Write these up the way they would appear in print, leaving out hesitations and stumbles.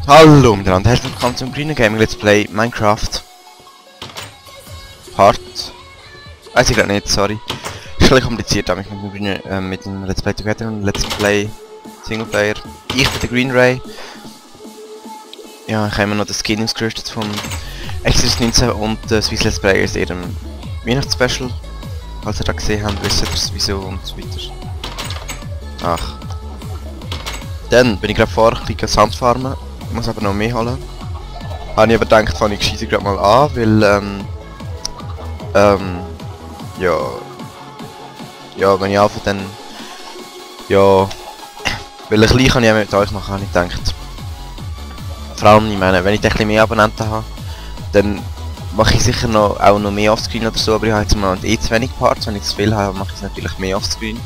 Hallo miteinander, herzlich willkommen zum Green Gaming Let's Play Minecraft Part. Weiß ich gerade nicht, sorry. Ist ein bisschen kompliziert, aber mit dem Let's Play Together und Let's Play Singleplayer. Ich bin der Green Ray. Ja, ich habe immer noch das Skin ausgerüstet vom Exodus 19 und Swiss Let's Player ist ihrem Weihnachtsspecial. Falls ihr das gesehen habt, wisst ihr das wieso und so weiter. Ach. Dann bin ich gerade vor, ich kann Sand farmen. Ich muss aber noch mehr holen. Habe ich aber gedacht, fange ich gescheiter gerade mal an, weil ja, wenn ich anfange, dann ja, weil ein bisschen kann ich auch mit euch machen, habe ich gedacht. Vor allem, ich meine, wenn ich ein bisschen mehr Abonnenten habe, dann mache ich sicher noch, auch noch mehr Offscreen oder so, aber ich habe jetzt im Moment zu wenig Parts. Wenn ich zu viel habe, mache ich es natürlich mehr Offscreen.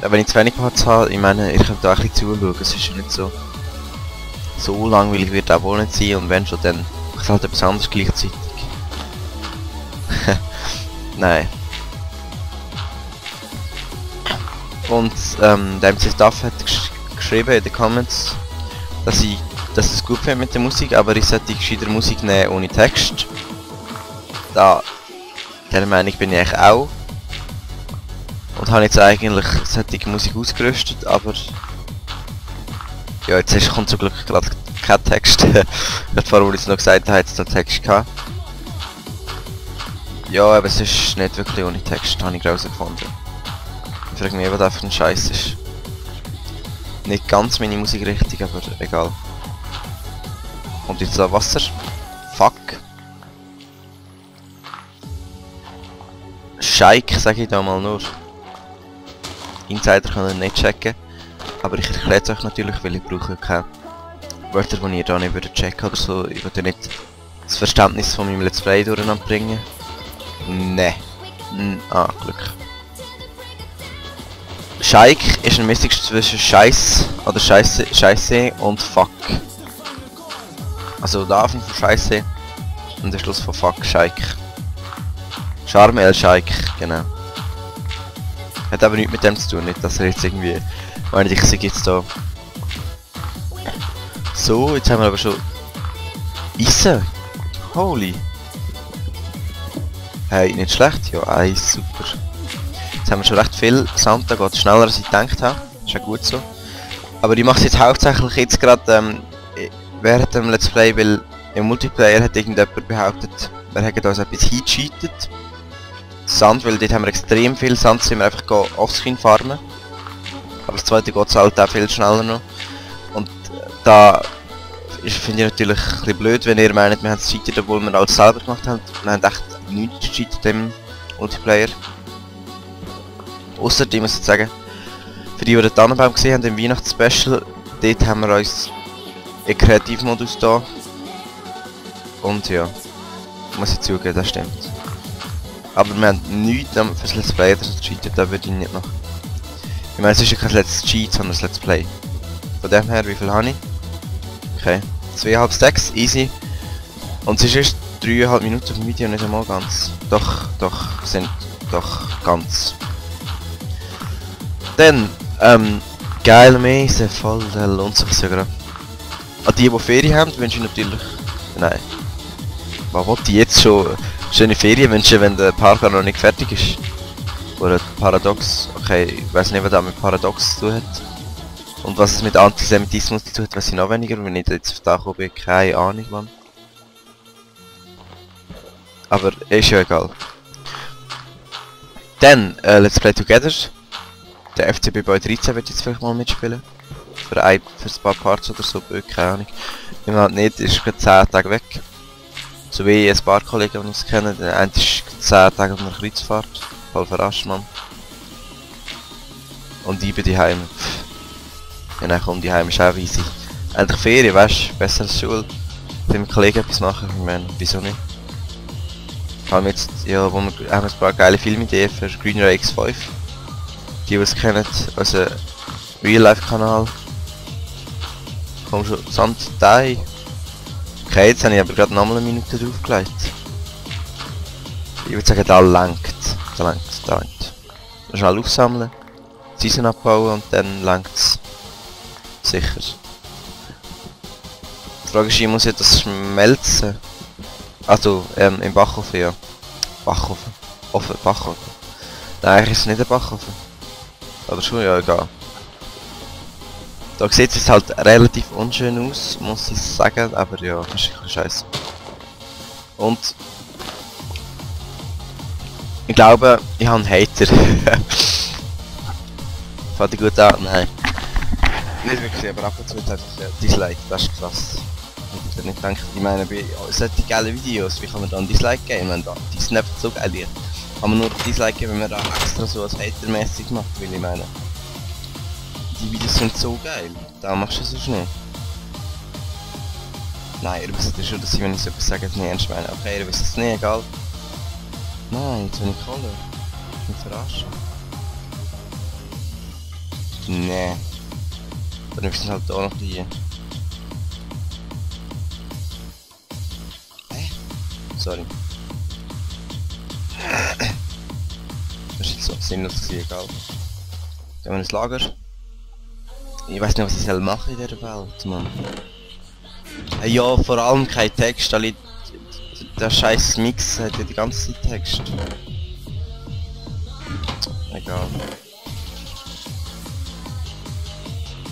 Wenn ich zu wenig Parts habe, ich meine, ich kann da ein bisschen zuschauen, es ist ja nicht so langweilig wird auch wohl nicht sein, und wenn schon, dann mache ich halt etwas anderes gleichzeitig. Nein. Und der MC Stuff hat geschrieben in den Comments, dass es gut finde mit der Musik, aber ich sollte gescheiter Musik nehmen ohne Text. Der Meinung bin ich eigentlich auch. Und habe jetzt eigentlich solche Musik ausgerüstet, aber ja, jetzt kommt zum Glück gerade kein Text. Gerade vorher, wo ich es noch gesagt habe, hat es noch Text gehabt. Ja, aber es ist nicht wirklich ohne Text, habe ich rausgefunden. Ich frage mich, was das für ein Scheiß ist. Nicht ganz meine Musik richtig, aber egal. Kommt jetzt da Wasser? Fuck. Scheik, sage ich da mal nur. Insider kann ich nicht checken. Aber ich erkläre es euch natürlich, weil ich brauche keine Wörter, die ihr da nicht würdet checken oder so. Ich würde nicht das Verständnis von meinem Let's Play durcheinander bringen. Nee. Glück. Scheik ist ein Mischung zwischen Scheiß oder Scheiße und Fuck. Also der Anfang von Scheiße und der Schluss von Fuck, Scheik. Charme El Scheik, genau. Hat aber nichts mit dem zu tun, nicht dass er jetzt irgendwie... meine ich sage jetzt da. So, jetzt haben wir aber schon Eisen. Holy. Hey, nicht schlecht, ja, Eis, super. Jetzt haben wir schon recht viel Sand, da geht es schneller als ich gedacht habe. Ist ja gut so. Aber ich mache es jetzt hauptsächlich jetzt gerade während dem Let's Play, weil im Multiplayer hat irgendjemand behauptet, wir hätten uns etwas hingecheatet. Sand, weil dort haben wir extrem viel Sand, sind wir einfach offscreen farmen. Aber das zweite geht es halt auch viel schneller noch. Und da finde ich natürlich ein bisschen blöd, wenn ihr meint, wir haben es gecheatet, obwohl wir alles selber gemacht haben. Wir haben echt nichts gecheatet im Multiplayer. Ausser, ich muss jetzt sagen, für die den Tannenbaum gesehen haben im Weihnachtsspecial, dort haben wir uns in Kreativmodus da. Und ja, muss ich zugeben, das stimmt. Aber wir haben nichts fürs Let's Play gecheatet, da würde ich nicht noch. Ich meine, es ist ja kein Let's Cheat, sondern ein Let's Play. Von dem her, wie viel habe ich? Okay, 2,5 Stacks, easy. Und es ist erst 3,5 Minuten vom Video, nicht einmal ganz. Doch, sind doch ganz. Dann, geil Mäse, voll, der lohnt sich sogar. An die Ferien haben, wünsche ich natürlich... Nein. Was wollte ich jetzt schon schöne Ferien wünschen, wenn der Parkour noch nicht fertig ist? Oder Paradox, okay, ich weiß nicht, was das mit Paradox zu tun hat. Und was es mit Antisemitismus zu tun hat, weiß ich noch weniger, wenn ich jetzt auf da komme, keine Ahnung wann. Aber ist ja egal. Dann, Let's Play Together. Der FCB Boy 13 wird jetzt vielleicht mal mitspielen. Für ein paar Parts oder so, keine Ahnung. Wenn man halt nicht, ist gerade 10 Tage weg. So wie ein paar Kollegen, die uns kennen, der eine ist 10 Tage auf einer Kreuzfahrt. Voll verarscht, Mann. Und ich bin daheim. Ja, dann kommt daheim, ist auch easy. Endlich Ferien, weißt du, besser als Schule. Für meinen Kollegen etwas machen, ich meine, wieso nicht? Vor allem jetzt, ja, haben wir ein paar geile Filmideen für Green Ray X5. Die es kennen, unser Real-Life-Kanal. Komm schon, Sand, die. Okay, jetzt habe ich aber gerade nochmal eine Minute draufgelegt. Ich würde sagen, da langt. Da langt. Schnell aufsammeln, Season abbauen und dann langt es sicher. Frage ist, ich muss ja das schmelzen. Also, im Backofen, ja. Backofen. Backofen. Nein, eigentlich ist es nicht ein Backofen. Oder schon, ja, egal. Da sieht es halt relativ unschön aus, muss ich sagen, aber ja, das ist ein bisschen scheiße. Und ich glaube, ich habe einen Hater. Fällt dir gut an? Nein. Nicht wirklich, aber ab und zu einfach Dislike, das ist krass. Ich nicht gedacht, ich meine, bei solchen geilen Videos, wie kann man da ein Dislike geben, wenn da die Snap so geil wird? Kann man nur Dislike geben, wenn man da extra so als Hater-mäßig macht, weil ich meine, die Videos sind so geil, da machst du es sonst nicht. Nein, ihr wisst ja schon, dass ich, wenn ich so etwas sage, es nicht ernst meine. Okay, ihr wisst es nicht, egal. Nein, jetzt bin ich Kohle. Ich bin verarschen. Nee. Dann wissen halt auch noch die. Sorry. Das ist jetzt so sinnlos gewesen, egal. Gehen wir ins Lager. Ich weiß nicht, was ich soll machen in dieser Welt, Mann. Ja, vor allem kein Text, weil der scheiß Mix hat ja die ganze Zeit Text. Egal.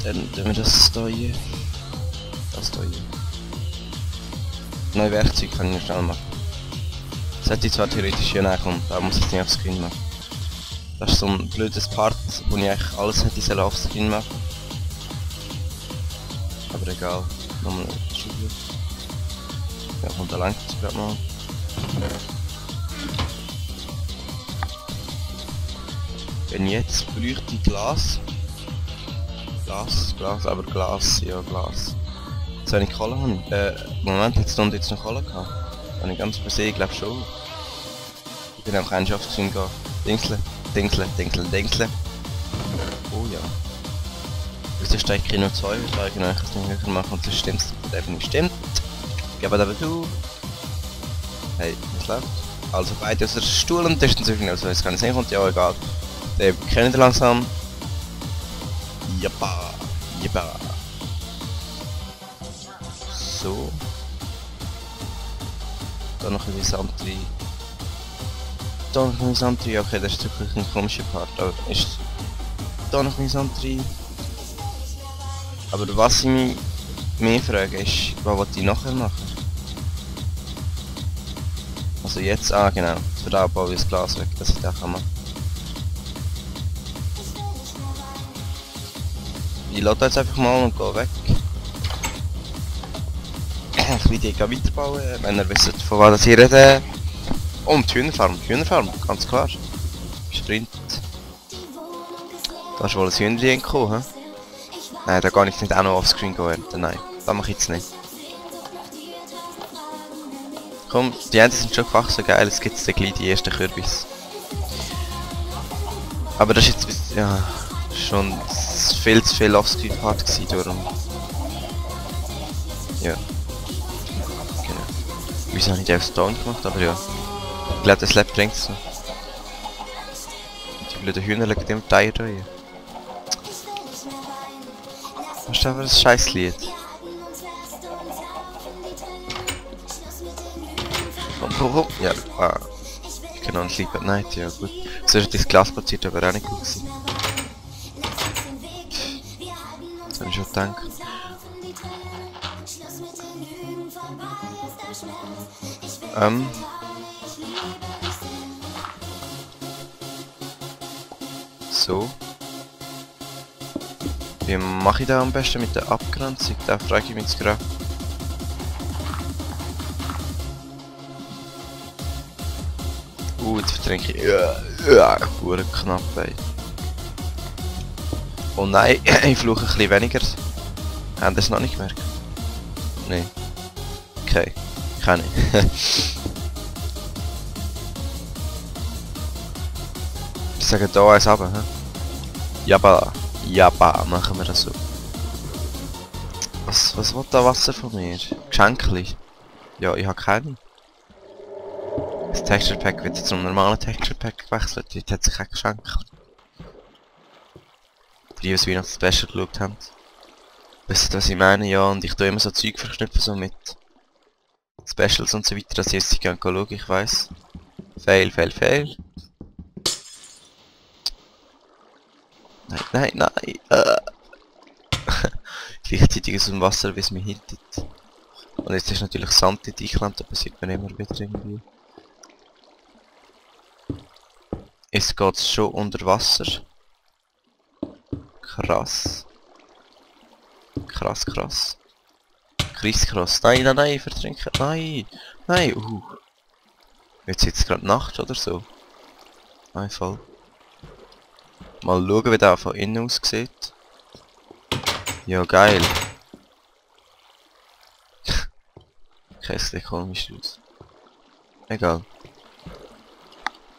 Dann tun wir das hier. Das hier. Neue Werkzeug kann ich nicht schnell machen. Das hätte ich zwar theoretisch hier nachkommen, da muss ich es nicht auf Screen machen. Das ist so ein blödes Part, wo ich eigentlich alles hätte auf Screen machen. Aber egal. Nochmal eine Schule. Ja, und da langt es gerade mal. Wenn jetzt bräuchte ich Glas. Glas, aber Glas, ja Glas. Jetzt wenn ich Kohle habe. Moment, jetzt noch Kohle gehabt. Wenn ich ganz per se, glaube schon. Ich bin auch kein Schaftsinn gehen. Dingsle. Oh ja. Wieso steigt ich nur 2, weil ich noch etwas nicht höher machen und das stimmt eben nicht stimmt. Gebe aber du. Hey, was läuft? Also beide aus der Stuhl und Tisch natürlich nicht, also jetzt kann ich sehen, kommt ja egal. Der kennt langsam. Japa. So. Da noch ein bisschen Sandri. Da noch ein Sandri, okay, das ist wirklich ein komischer Part, aber ist da noch ein Sandri. Aber was ich mich mehr frage ist, was ich nachher machen? Also jetzt, genau, für den Abbau ist das Glas weg, dass ich das kann machen. Ich lade jetzt einfach mal und gehe weg. Ich will weiterbauen, wenn ihr wisst, von was ich rede. Und die Hühnerfarm, ganz klar. Sprint. Da ist wohl ein Hühnerchen gekommen, he? Nein, da kann ich nicht auch noch offscreen gehen. Nein, das mache ich jetzt nicht. Komm, die Enten sind schon gewachsen, geil, jetzt gibt es gleich die ersten Kürbis. Aber das ist jetzt, ja, schon viel zu viel Offscreen-Part gewesen, darum. Ja. Genau. Wieso habe ich die auf Stone gemacht, aber ja. Ich glaube, das Lab bringt es noch. Die blöden Hühner legen im Teil da hier. Was ist aber das Scheißlied? Komm. Ja, ich kann auch Sleep at Night, ja gut. So ist das Glas platziert, aber auch nicht gut gewesen. Das habe ich schon gedacht. So. Wie mache ich das am besten mit der Abgrenzung? Da frage ich mich jetzt gerade. Jetzt vertrinke ich. Ja, knapp, ey. Oh nein, ich fluche ein bisschen weniger. Haben das noch nicht gemerkt? Nein. Okay, kann ich. Ich sage da eins runter, hä? Jaba, machen wir das so. Was will da Wasser von mir? Geschenkli? Ja, ich habe keine. Das Texture Pack wird zum normalen Texture Pack gewechselt, jetzt hat sich kein Geschenk. Die, die das Weihnachtsspecial geschaut haben. Wisst ihr, was ich meine? Ja, und ich tue immer so Zeug verknüpfen, so mit Specials und so weiter, dass ich jetzt gerne schauen, ich weiss. Fail, fail, fail. Nein, nein, nein. Gleichzeitig aus dem Wasser, wie es mich hittet. Und jetzt ist natürlich Sand in die Einklemmt, da passiert mir immer wieder irgendwie. Jetzt geht es schon unter Wasser. Krass. Krass, krass. Krass. Nein, nein, nein, vertrinken. Nein, nein, Jetzt gerade Nacht oder so. Nein, voll. Mal schauen, wie der von innen aussieht. Ja, geil. Okay, es sieht komisch aus. Egal.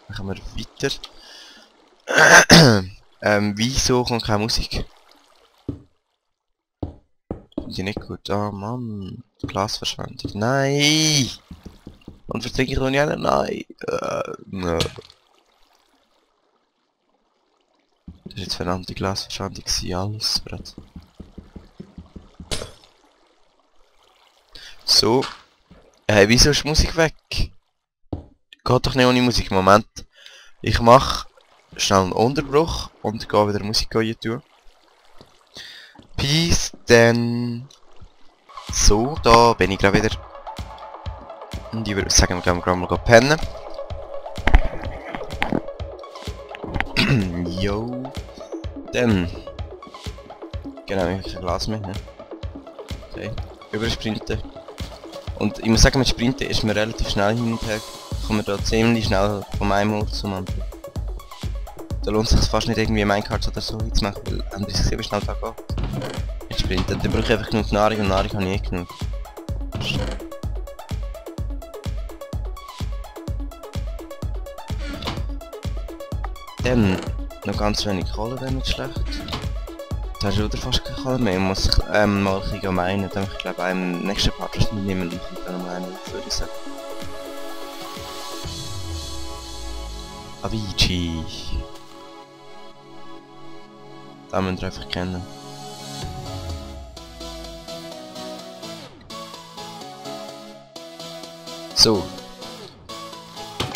Machen wir weiter. Wieso kommt keine Musik? Finde ich nicht gut. Ah, Mann. Glasverschwendung. Nein! Und vertrinke ich noch nicht einen? Nein! No. Das ist jetzt verdammte Glasverschwendung gewesen. Alles, Brett. So. Hey, wieso ist die Musik weg? Geht doch nicht ohne Musik. Moment. Ich mache schnell einen Unterbruch und gehe wieder Musik tun. Peace, dann... So, da bin ich gerade wieder. Und ich würde sagen, wir gehen gerade mal pennen. Yo. Dann... Genau, ich habe kein Glas mehr. Ne? Okay. Übersprinten. Und ich muss sagen, mit Sprinten ist man relativ schnell hin und her. Kommt man da ziemlich schnell von einem Ort zum anderen. Da lohnt es sich fast nicht irgendwie Minecarts oder so zu machen, weil haben wir gesehen, wie schnell da geht. Mit Sprinten. Dann brauche ich einfach genug Nahrung und Nahrung habe ich eh genug. Dann noch ganz wenig Kohle, wäre nicht schlecht. Da hast du wieder fast keine Kohle mehr. Ich muss mal ein bisschen meinen, dann ich glaube im nächsten Part was mitnehmen und dann noch einen auf, würde ich sagen. Avicii. Da müsst ihr einfach kennen. So.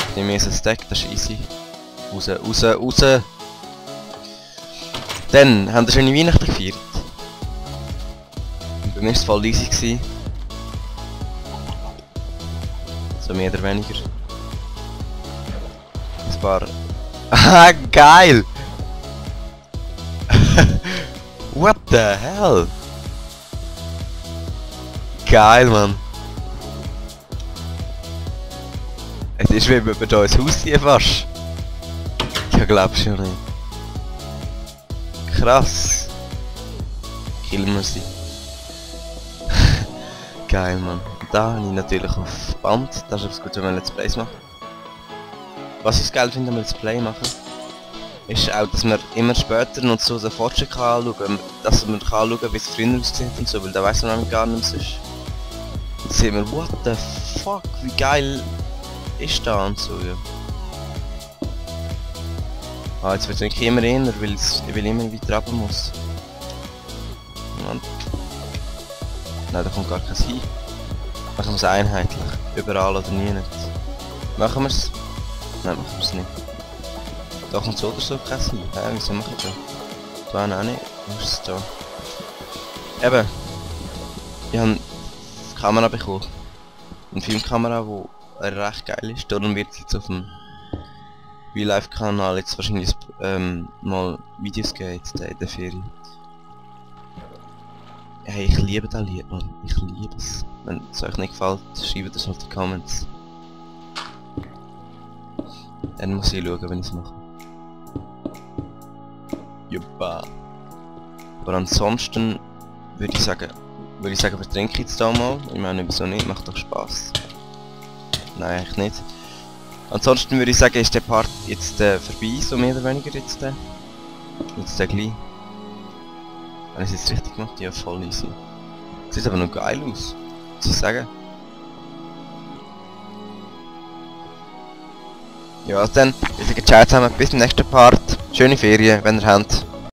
Ich nehme jetzt ein Stack, das ist easy. Raus. Dann, haben wir schöne Weihnachten gefeiert. Und bei mir war es voll easy gewesen. So mehr oder weniger. Ein paar... Ah, geil! What the hell? Geil, Mann. Es ist wie wenn wir hier ins Haus ziehen fast. Ich glaub's schon nicht. Krass. Killen wir sie. Geil, Mann. Da habe ich natürlich auf Band. Das ist gut, wenn wir Let's Plays machen. Was ich geil finde, wenn wir Let's Play machen, ist auch, dass man immer später noch so den Fortschritt anschauen kann. Dass man kann schauen, wie es früher aussieht und so, weil da weiss man nämlich gar nicht mehr, was ist. Dann sehen wir, what the fuck, wie geil ist da und so, ja. Ah, jetzt wird es immer eher, weil ich immer weiter runter muss. Mann. Nein, da kommt gar kein hin. Machen wir es einheitlich. Überall oder nie nicht. Machen wir es? Nein, machen wir es nicht. Da kommt so oder so kein hin. Hä, wieso machen wir das? Da auch nicht. Wo ist es da? Eben. Ich habe eine Kamera bekommen. Eine Filmkamera, die recht geil ist. Darum wird es jetzt auf dem Real-Life-Kanal jetzt wahrscheinlich mal Videos geben jetzt in der Ferien. Hey, ich liebe das Lied, Mann. Ich liebe es. Wenn es euch nicht gefällt, schreibt es in die Comments. Dann muss ich schauen, wenn ich es mache. Juppa. Aber ansonsten würde ich sagen, vertrinke ich jetzt da mal. Ich meine, wieso nicht? Macht doch Spaß. Nein, eigentlich nicht. Ansonsten würde ich sagen, ist der Part jetzt vorbei, so mehr oder weniger jetzt. Jetzt gleich. Habe ich es jetzt richtig gemacht? Ja, voll easy. Sieht aber noch geil aus. Was soll ich sagen? Ja, also dann, ich sage ciao zusammen, bis zum nächsten Part. Schöne Ferien, wenn ihr habt.